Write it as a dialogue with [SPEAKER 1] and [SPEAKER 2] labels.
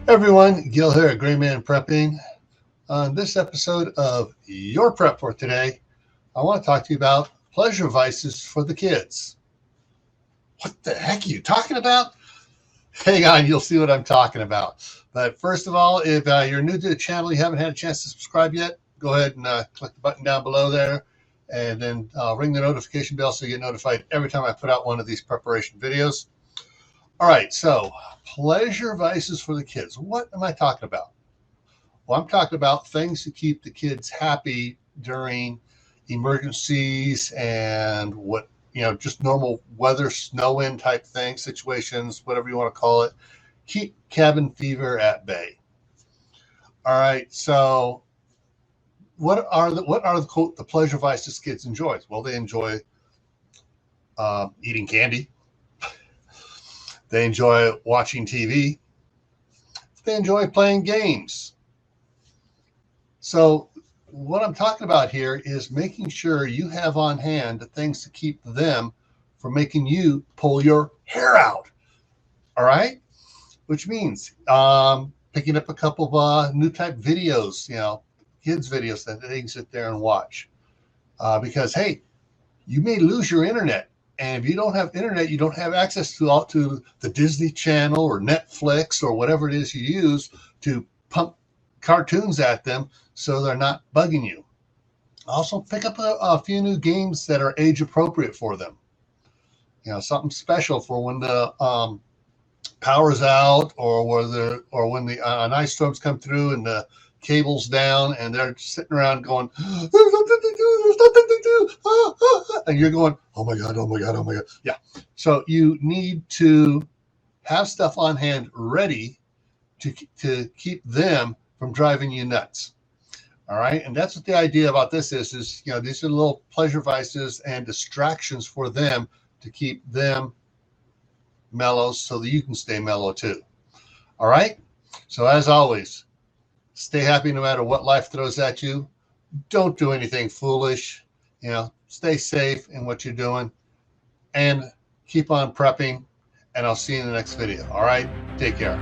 [SPEAKER 1] Everyone, Gil here at GrayManPrepping. On this episode of Your Prep for Today, I want to talk to you about pleasure vices for the kids. What the heck are you talking about? Hang on, you'll see what I'm talking about. But first of all, if you're new to the channel, you haven't had a chance to subscribe yet, go ahead and click the button down below there and then ring the notification bell so you get notified every time I put out one of these preparation videos. All right, so pleasure vices for the kids. What am I talking about? Well, I'm talking about things to keep the kids happy during emergencies and just normal weather, snow in type things, situations, whatever you want to call it. Keep cabin fever at bay. All right, so what are the pleasure vices kids enjoy? Well, they enjoy eating candy. They enjoy watching TV. They enjoy playing games. So what I'm talking about here is making sure you have on hand the things to keep them from making you pull your hair out. All right? Which means picking up a couple of new type videos, kids videos that they can sit there and watch. Because, hey, you may lose your internet. And if you don't have internet, you don't have access to the Disney Channel or Netflix or whatever it is you use to pump cartoons at them so they're not bugging you. Also, pick up a few new games that are age appropriate for them. Something special for when the power's out or when the ice storms come through and the cable's down and they're sitting around going, there's nothing to do, there's nothing to do, and you're going, oh my God, oh my God, oh my God. Yeah. So you need to have stuff on hand ready to keep them from driving you nuts. All right. And that's what the idea about this is these are little pleasure vices and distractions for them to keep them mellow so that you can stay mellow too. All right. So as always, stay happy no matter what life throws at you. Don't do anything foolish. Stay safe in what you're doing and keep on prepping. And I'll see you in the next video. All right. Take care.